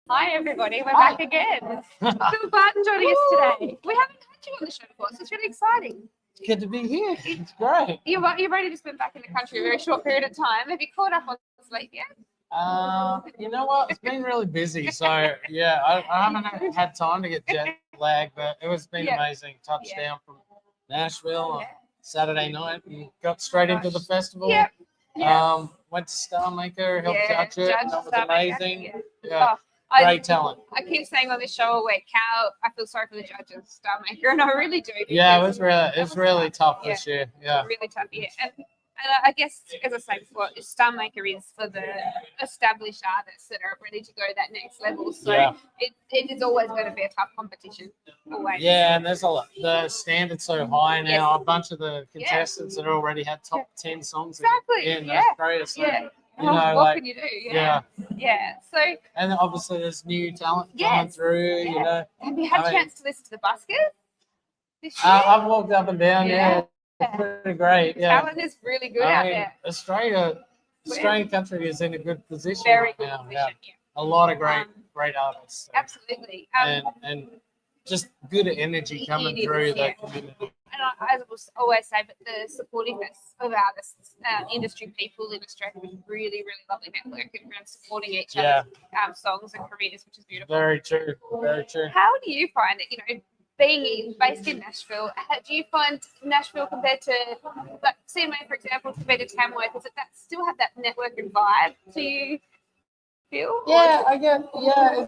Hi everybody, we're back again. Phil Barton joining us today. We haven't had you on the show before, so it's really exciting. It's good to be here. It's great. You've only just been back in the country a very short period of time. Have you caught up on sleep yet? You know what? It's been really busy, so yeah, I haven't had time to get jet lag, but it's been amazing. Touchdown from Nashville on Saturday night and got straight into the festival. Went to Star Maker, helped judge it. That was amazing. Great talent. I keep saying on this show all week how I feel sorry for the judges, Star Maker, and I really do. Yeah, it's really tough this year. Yeah, really tough. Yeah, and I guess as I say before, Star Maker is for the established artists that are ready to go that next level. So it is always going to be a tough competition. Always. Yeah, and there's a lot. The standard's so high now. A bunch of the contestants that already had top 10 songs in Australia. So, what can you do? Yeah. So, and obviously there's new talent coming through. You know, have you had a chance to listen to the buskers this year? I've walked up and down. It's pretty great. Yeah, talent is really good out there. Australian country is in a good position. Very good now. position. Yeah. A lot of great artists. So. Absolutely. And just good energy coming through that community. And I will always say, but the supportiveness of artists, industry people in Australia is really, really lovely network around supporting each other's songs and careers, which is beautiful. Very true. Very true. How do you find it? Being based in Nashville, how do you find Nashville compared to, like CMA, for example, compared to Tamworth? Does that still have that network and vibe? Do you feel? Yeah, I get. Yeah,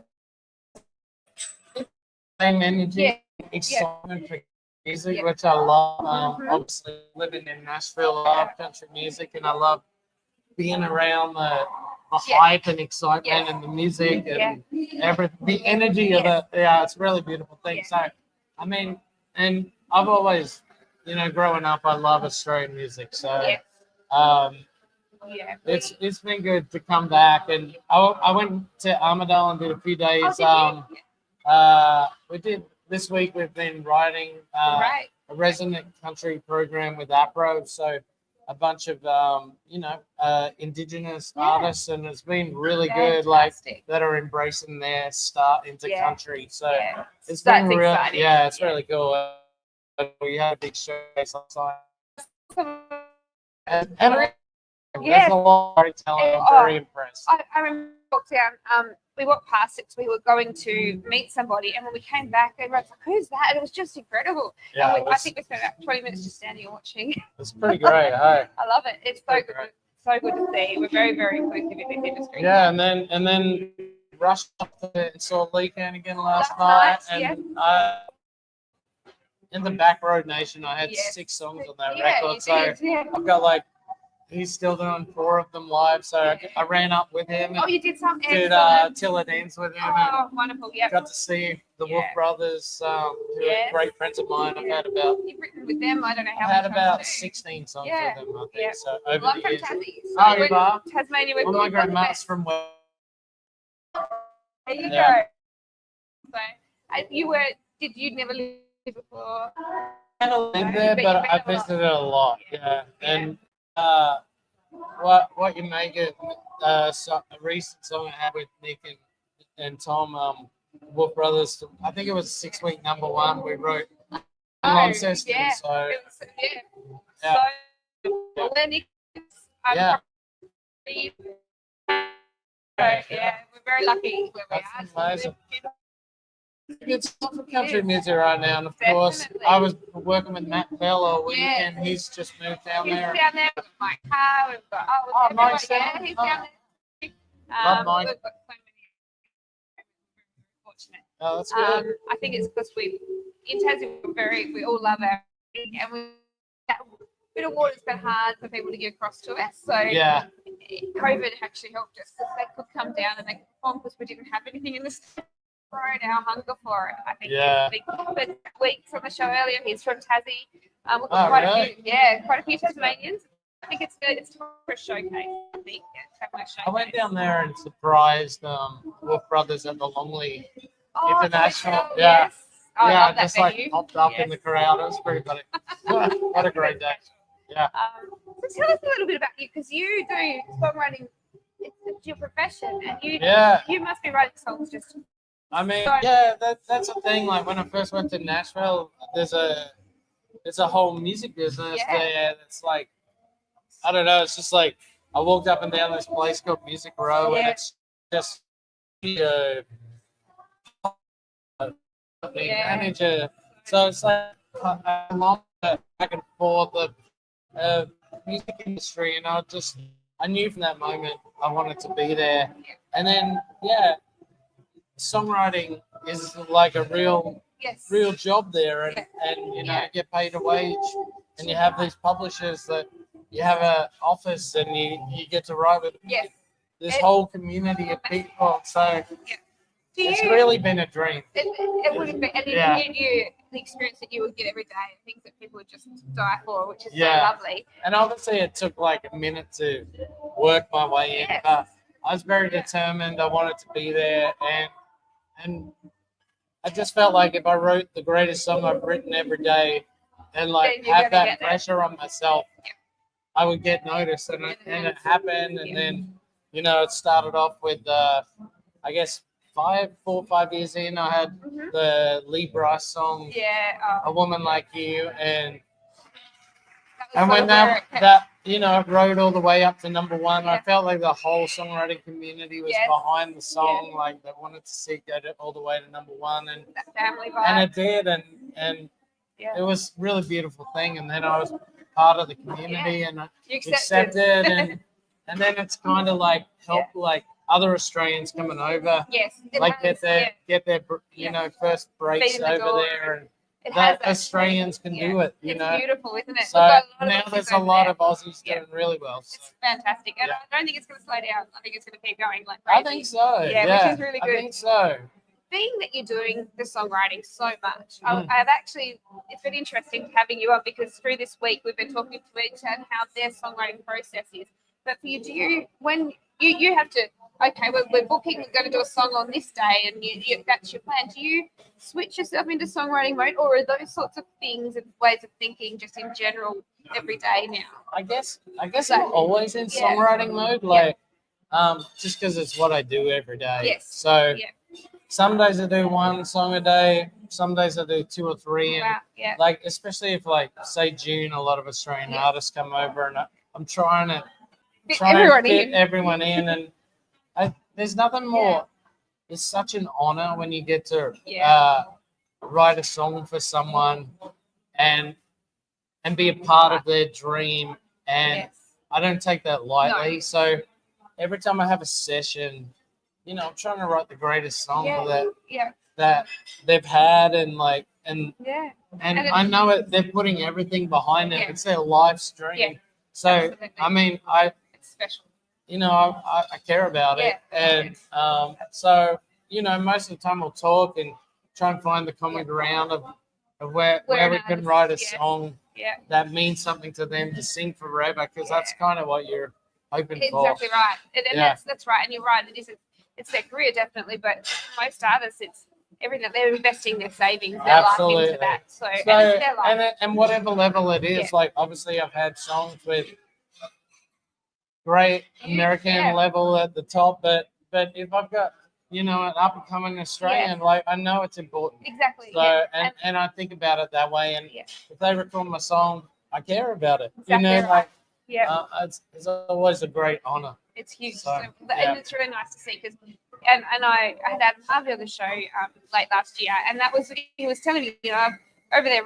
same energy, excitement for music, which I love. Obviously, living in Nashville, I love country music, and I love being around the hype and excitement and the music and everything. The energy of it. Yeah, it's a really beautiful thing. So, I mean, and I've always, growing up, I love Australian music. So, it's been good to come back. And I went to Armidale and did a few days. We did this week. We've been writing a resident country program with APRO. So, a bunch of Indigenous artists, and it's been really good. Like that are embracing their start into country. So it's been real. Exciting. Yeah, it's really cool. We had a big showcase last night. And there's a lot of great talent. I'm very impressed. I remember we walked past it. We were going to meet somebody, and when we came back, everyone's like, "Who's that?" And it was just incredible. Yeah, I think we spent about 20 minutes just standing and watching. It's pretty great. Hey? I love it. It's so good. So good to see. We're very, very inclusive in this industry. Yeah, and then rushed up and saw Lee Can again last night, and in the Back Road Nation, I had 6 songs on that record. So I've got he's still doing 4 of them live, so I ran up with him. Oh, you did some? Did Till It Ends with him. Oh, wonderful! Yeah. Got to see the Wolf Brothers, who are great friends of mine. I've had about. You've written with them. I don't know how. I've had about 16 songs with them. I think so. Over I'm the from years. Tassie. Oh, you are? Tasmania. Well, my grandma's from where? There you go. So, you'd never lived before? I haven't lived there, but I visited a lot. Yeah, and. What you make it a recent song I had with Nick and Tom, Wolf Brothers. I think it was 6-week #1. We wrote Launceston. So we're Nick. We're very lucky where we are. Amazing. It's not for country music right now, and of course, I was working with Matt Bell all week, and he's just moved down there. He's down there with Mike Carr. We've got Mike's down he's down there. Love Mike. We've got so many. Fortunate. Oh, that's good. I think it's because in Tassie we all love our and that bit of water's been hard for people to get across to us. So COVID actually helped us because they could come down and they could perform because we didn't have anything in the state. Our hunger for it, I think. But week from the show earlier, he's from Tassie. We've got quite a few Tasmanians. I think it's good. It's for a showcase. I think I went down there and surprised Wolf Brothers at the Longley International. Yes. I just popped up in the crowd. It was pretty funny. What a great day. Yeah. So tell us a little bit about you, because you do songwriting it's your profession, and you must be writing songs just. I mean, that's the thing. Like when I first went to Nashville, there's a whole music business there. That's like, I don't know. It's just like I walked up and down this place called Music Row, and it's just manager. So it's like a long back and forth of music industry, and I knew from that moment I wanted to be there. And then songwriting is like a real job there, and you know, you get paid a wage, and you have these publishers that you have an office, and you get to write with this whole community of people. So it's really been a dream. It would have been, and you the experience that you would get every day, things that people would just die for, which is so lovely. And obviously, it took like a minute to work my way in, but I was very determined. I wanted to be there, and I just felt like if I wrote the greatest song I've written every day, and like have that pressure on myself, I would get noticed, and it happened. And then, you know, it started off with I guess 4 or 5 years in, I had the Lee Bryce song, "A Woman Like You," and when that you know, wrote all the way up to number 1, I felt like the whole songwriting community was behind the song, like they wanted to see it go all the way to number 1, and that family vibe. and it did, and it was a really beautiful thing. And then I was part of the community, and I accepted, and then it's kind of like helped like other Australians coming over, like get their you know, first breaks over there, and that Australians can do it, you know. It's beautiful, isn't it? So now there's a lot of Aussies doing really well. So. It's fantastic, and I don't think it's going to slow down. I think it's going to keep going like I crazy. think so. Which is really good. I think so. Being that you're doing the songwriting so much, I've actually, it's been interesting having you on, because through this week we've been talking to each other how their songwriting process is. But for you, do you, when you have to, okay, we're booking, we're going to do a song on this day, and you that's your plan. Do you switch yourself into songwriting mode, or are those sorts of things and ways of thinking just in general every day now? I guess I'm always in songwriting mode, like just because it's what I do every day. Yes. So some days I do 1 song a day, some days I do 2 or 3, and like especially if like say June, a lot of Australian artists come over, and I'm trying to fit everyone in, and there's nothing more. It's such an honor when you get to write a song for someone and be a part of their dream, and I don't take that lightly. No. So every time I have a session, you know, I'm trying to write the greatest song that they've had, and like and I know it. They're putting everything behind it. It's their live stream. So absolutely. I mean, it's special. You know, I care about it, and so you know, most of the time we'll talk and try and find the common ground of where we can write a song that means something to them to sing forever, because that's kind of what you're hoping for. Exactly right, and that's right, and you're right. It's their career definitely, but most artists, it's everything. They're investing their savings, their life into that. So and it's their life. And whatever level it is, like obviously I've had songs with great American level at the top, but if I've got, you know, an up and coming Australian, like I know it's important. Exactly. So and I think about it that way, and if they record my song, I care about it. Exactly, you know, right. It's always a great honor. It's huge, and it's really nice to see, because and I had Adam Harvey on the show late last year, and that was, he was telling me, you know, over there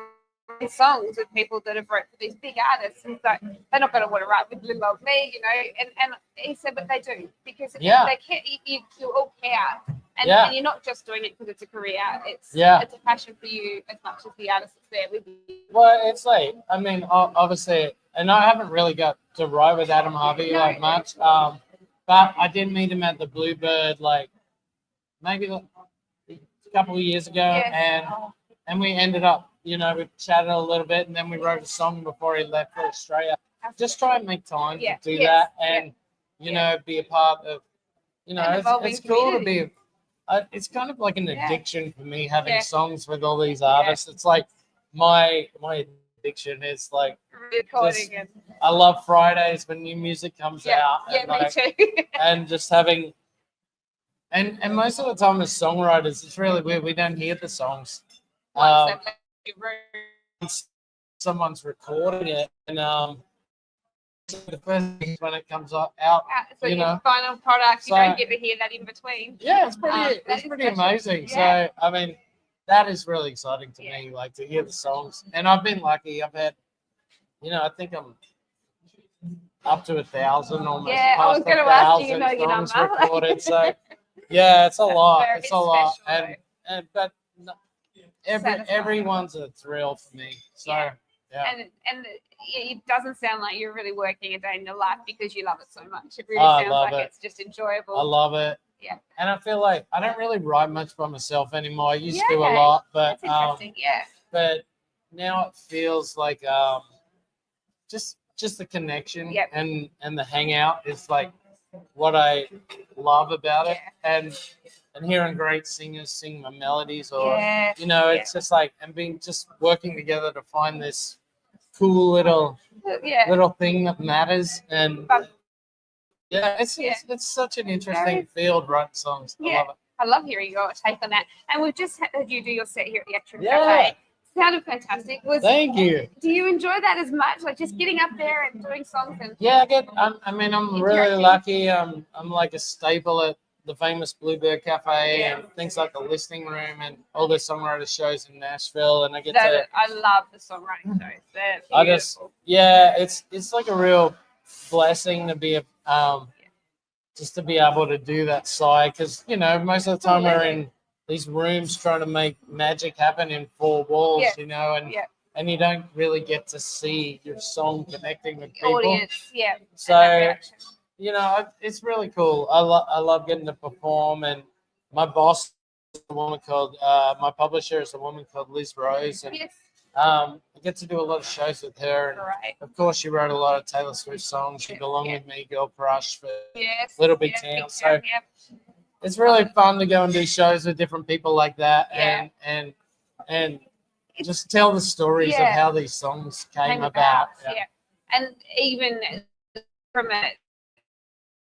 writing songs with people that have wrote for these big artists, and so they're not going to want to write with little old me, you know, and he said, but they do, because they care, you all care, and you're not just doing it because it's a career, it's a passion for you as much as the artist is there with you. Well, it's like, I mean, obviously, and I haven't really got to write with Adam Harvey like much, but I did meet him at the Bluebird like maybe a couple of years ago, and we ended up, you know, we chatted a little bit, and then we wrote a song before he left for Australia. Just try and make time to do that, and you know, be a part of, you know, it's cool to be. It's kind of like an addiction for me, having songs with all these artists. It's like my addiction is like recording. I love Fridays when new music comes out. Yeah, and, me like, too. and just having, and most of the time as songwriters, it's really weird. We don't hear the songs. Once they've left your room. Someone's recording it, and the first thing when it comes out, So you your know, final product, you so, don't get to hear that in between. yeah, it's pretty, Special. amazing. Yeah. So I mean, that is really exciting to me, like to hear the songs. And I've been lucky. I've had, I think I'm up to 1,000, almost Yeah, I was past going to ask you, 1,000 your songs number. recorded. So yeah, it's a lot. Very It's a lot. special, But everyone's a thrill for me. So yeah. And it doesn't sound like you're really working a day in your life because you love it so much. It really sounds like it's just enjoyable. I love it. Yeah. And I feel like I don't really write much by myself anymore. I used to a okay. lot, but That's interesting. but now it feels like just the connection and the hangout is like what I love about it. And hearing great singers sing my melodies, or it's just like and being just working together to find this cool little thing that matters. And it's such an interesting field, writing songs. I love it. I love hearing your take on that. And we've just had you do your set here at the Atrium Cafe. Sounded fantastic. Thank you. Do you enjoy that as much? Like just getting up there and doing songs and I'm really lucky. I'm like a staple at the famous Bluebird Cafe and things like the Listening Room and all the songwriter shows in Nashville, and I get to. I love the songwriting shows. They're beautiful. It's like a real blessing to be just to be able to do that side, because most of the time we're in these rooms trying to make magic happen in four walls, and you don't really get to see your song connecting with people. Audience, So, it's really cool. I love getting to perform, and my boss is a woman called, my publisher is a woman called Liz Rose, and I get to do a lot of shows with her. And of course, she wrote a lot of Taylor Swift songs. She Belong With Me, Girl Crush for Little Big Town. So it's really fun to go and do shows with different people like that, and just tell the stories of how these songs came about. And even from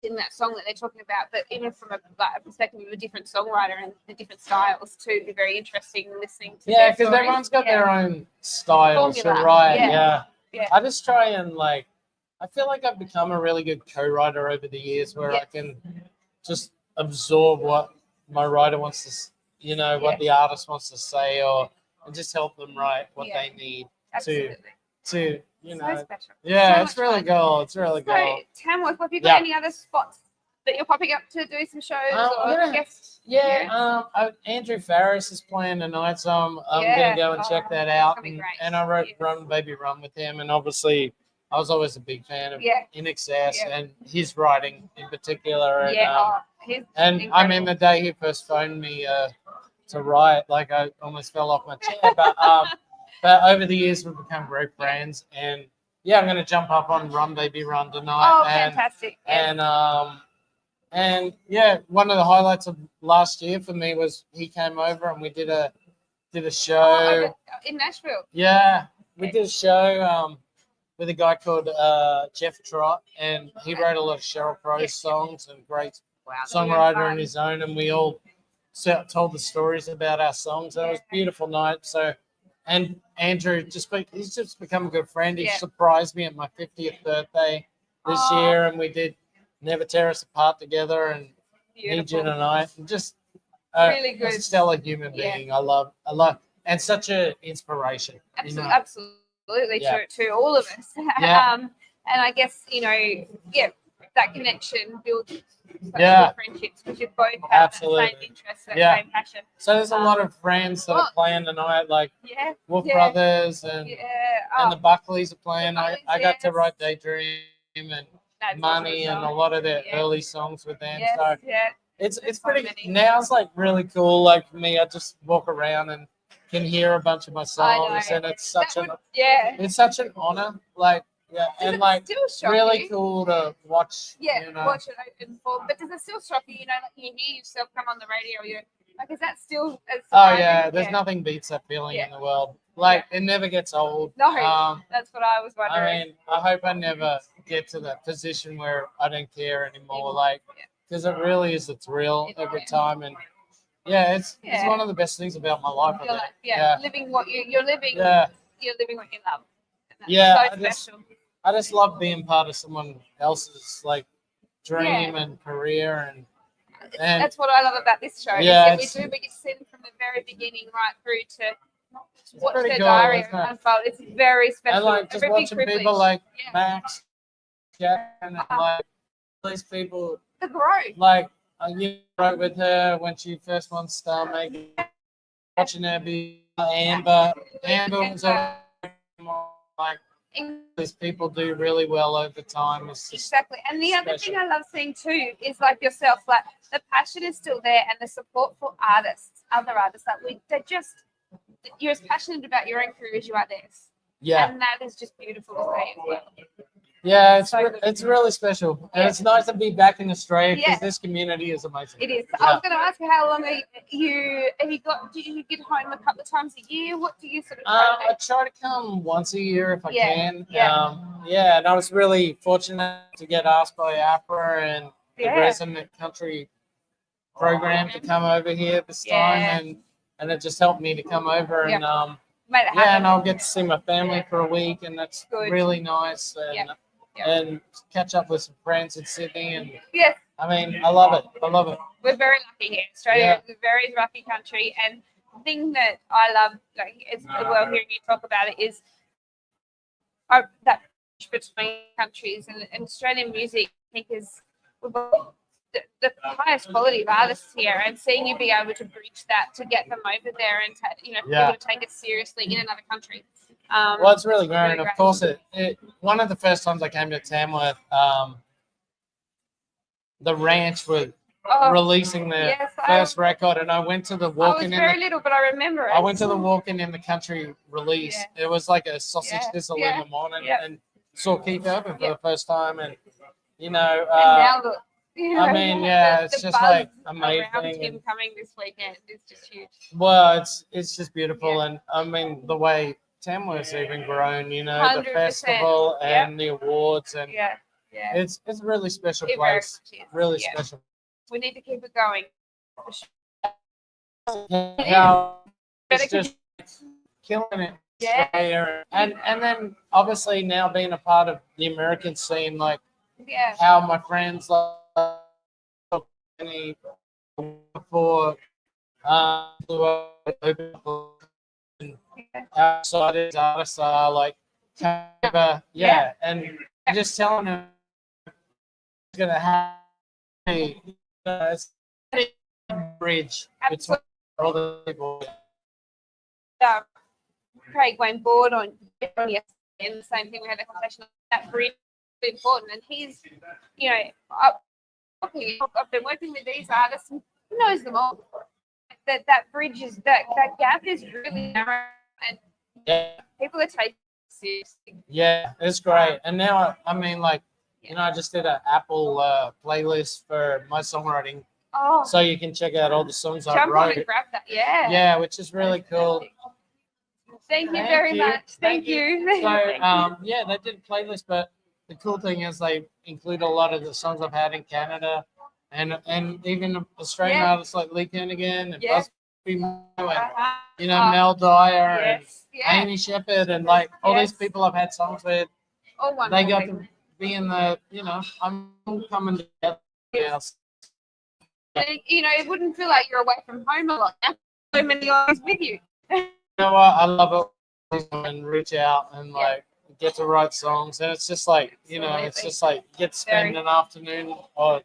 in that song that they're talking about, but even from a perspective of a different songwriter and the different styles too, it'd be very interesting listening to. Yeah, because everyone's got their own style to write. Yeah. I just try and I feel like I've become a really good co-writer over the years, where I can just absorb what my writer wants to, what the artist wants to say, and just help them write what they need to so special. Yeah, it's really cool. It's really cool. So, Tamworth, have you got any other spots that you're popping up to do some shows or guests? Andrew Farris is playing tonight, so I'm gonna go and check that out. And I wrote Run Baby Run with him, and obviously I was always a big fan of In Excess and his writing in particular. And I mean, the day he first phoned me to write, I almost fell off my chair, but over the years we've become great friends, and I'm going to jump up on Run Baby Run tonight. Fantastic! And one of the highlights of last year for me was he came over and we did a show in Nashville. Yeah, we did a show with a guy called Jeff Trott, and he wrote a lot of Sheryl Crow songs and great songwriter in his own, and we all told the stories about our songs. It was a beautiful night. So. And Andrew, he's just become a good friend. He surprised me at my 50th birthday this year, and we did Never Tear Us Apart together, and Nugent and I. Just really good, a stellar human being. I love, and such an inspiration. Absolutely to all of us. And I guess that connection builds such friendships because you both have the same interests, that same passion. So there's a lot of friends that are playing tonight, like Wolf Brothers and the Buckleys are playing. I got to write Daydream and Money and a lot of their early songs with them. So it's pretty. Now it's really cool. For me, I just walk around and can hear a bunch of my songs, and it's such an honor. And really cool to watch. Watch it open for. But does it still shock you? You hear yourself come on the radio. Is that still? There's nothing beats that feeling in the world. Like it never gets old. No, that's what I was wondering. I mean, I hope I never get to that position where I don't care anymore. Like, because it really is a thrill every time, and yeah, it's one of the best things about my life. You're like, living what you're living. Yeah, you're living what you love. Yeah, so special. I just love being part of someone else's like dream and career, and that's what I love about this show. Yeah, is that we do, but you see them from the very beginning right through to watch pretty their cool, diary isn't it? unfold. It's very special. and like just Very big watching people like Max, Jack, and Uh-huh. like these people the growth. like you wrote with her when she first won Star Making, watching her be Amber was like these people do really well over time. It's just Exactly. And the other special. thing I love seeing too is like yourself, like the passion is still there and the support for artists, other artists, you're as passionate about your own career as you are theirs. Yeah. And that is just beautiful to see as well. Yeah, So it's really special, and it's nice to be back in Australia because this community is amazing. It is. So I was going to ask you, how long have you do you get home a couple of times a year? What do you sort of try to do? I try to come once a year if I can. Yeah. And I was really fortunate to get asked by APRA and the resident country program to come over here this time, and it just helped me to come over and and I'll get to see my family for a week, and that's really nice. And catch up with some friends in Sydney, and I mean, I love it. We're very lucky here. Australia is a very lucky country, and the thing that I love, like, as well, hearing you talk about it, is that between countries and Australian music. I think is the highest quality of artists here, and seeing you be able to bridge that to get them over there and be able to take it seriously in another country. Well, it's really great. And of course, one of the first times I came to Tamworth, the Ranch was releasing their first record, and I went to the walk-in. I was very little, but I remember it. I went to the walk-in in the country release. Yeah. It was like a sausage sizzle in the morning, and saw Keith Urban for the first time, and and now look. I mean, it's just like amazing. Him coming this weekend is just huge. Well, it's just beautiful, and I mean the way Tamworth's even grown, the 100%. festival and the awards, and it's a really special place. Really special. We need to keep it going. It's just killing it. Yeah. And then obviously now being a part of the American scene, like how my friends like before outside artists are like and just telling them it's gonna have a bridge between all the people. Craig went board on yesterday, and the same thing. We had a conversation on that bridge is important, and he's, I've been working with these artists, and he knows them all. That bridge is that gap is really narrow, and people are taking it seriously. Yeah, it's great. And now, I mean, like, I just did an Apple playlist for my songwriting. Oh, so you can check out all the songs I jump wrote. on and grab that, yeah, which is really cool. Thank you very much. Thank you. So, they did a playlist, but the cool thing is they include a lot of the songs I've had in Canada, and even Australian artists like Lee Kernaghan and Busby Moore and Mel Dyer and Amy Shepherd and like all these people I've had songs with. They got to be in the I'm coming together now. It wouldn't feel like you're away from home a lot. So many hours with you. You know what? I love it and reach out and like get to write songs, and it's just like it's just like get to spend an afternoon or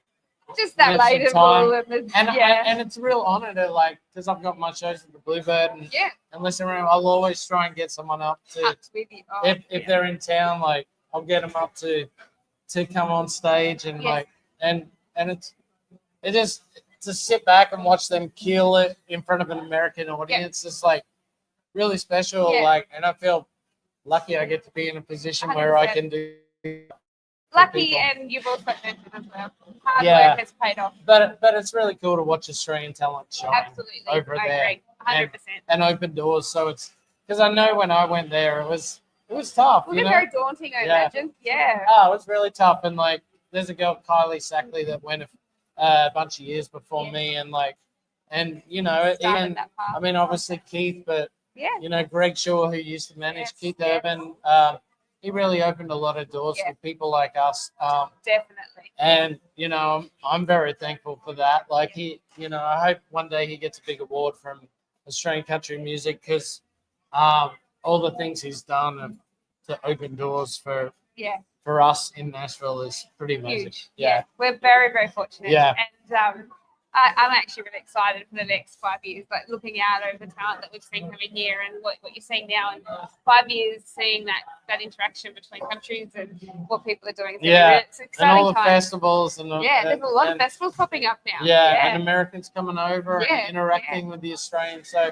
just that late time. And it's a real honor to like because I've got my shows at the Bluebird and listen around. I'll always try and get someone up to if they're in town, like I'll get them up to come on stage and like and it's just to sit back and watch them kill it in front of an American audience is like really special. Like, and I feel lucky I get to be in a position 100%. Where I can do. Lucky, and you've also mentioned as well. Hard work has paid off. But it's really cool to watch Australian talent shine over there. I agree. 100%. And open doors. So because I know when I went there, it was tough. Well, they're very daunting, I imagine. Yeah. Oh, it was really tough. And like, there's a girl, Kylie Sackley, that went a bunch of years before me, and like, and even I mean, obviously Keith, but Greg Shaw, who used to manage Keith Urban, he really opened a lot of doors for people like us. Definitely. And I'm very thankful for that. Like I hope one day he gets a big award from Australian country music, because all the things he's done to open doors for us in Nashville is pretty amazing. Huge. Yeah, we're very, very fortunate. Yeah. And I'm actually really excited for the next 5 years, like looking out over the talent that we've seen coming here and what you're seeing now. In 5 years, seeing that interaction between countries and what people are doing. It's exciting. And all the time. festivals. There's a lot of festivals popping up now. And Americans coming over and interacting with the Australians. So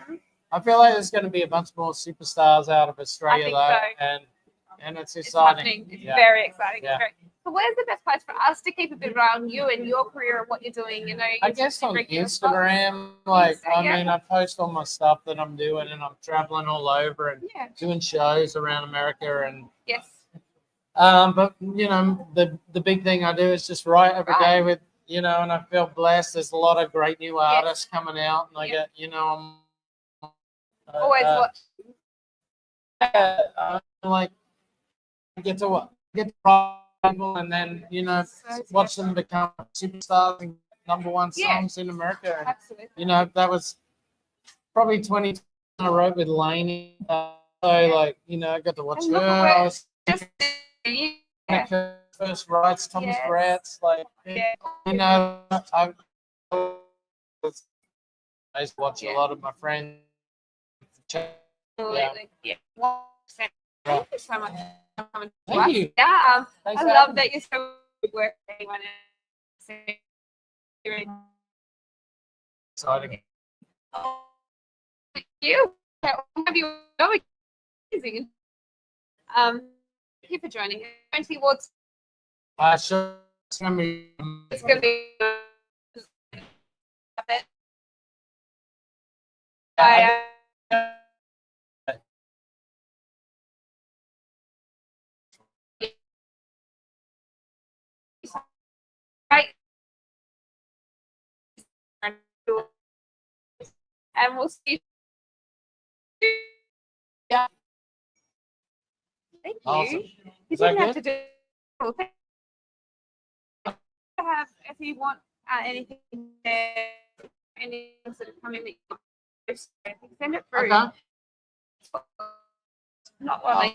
I feel like there's going to be a bunch more superstars out of Australia, and it's exciting. It's very exciting. Yeah. So where's the best place for us to keep a bit around you and your career and what you're doing? I guess on Instagram. I mean, I post all my stuff that I'm doing, and I'm traveling all over and doing shows around America. And but the big thing I do is just write every day with and I feel blessed. There's a lot of great new artists coming out, and I get I'm always like I get to write people, and then watch them become superstars and #1 songs in America. Absolutely. That was probably 20 I wrote with Lainey. So I got to watch her. I was first writes Thomas Bratz. I used to watch a lot of my friends. Absolutely. Yeah. Thank you so much. Thank you. Yeah, I love that you're so working on it. Exciting. Thank you. Have you amazing. Thank you for joining. Country Awards. Sure. It's going to be a bit. And we'll see. Yeah. Thank you. Awesome. You didn't have to do if you want anything there, any sort of comment that you send it through. Okay. Not what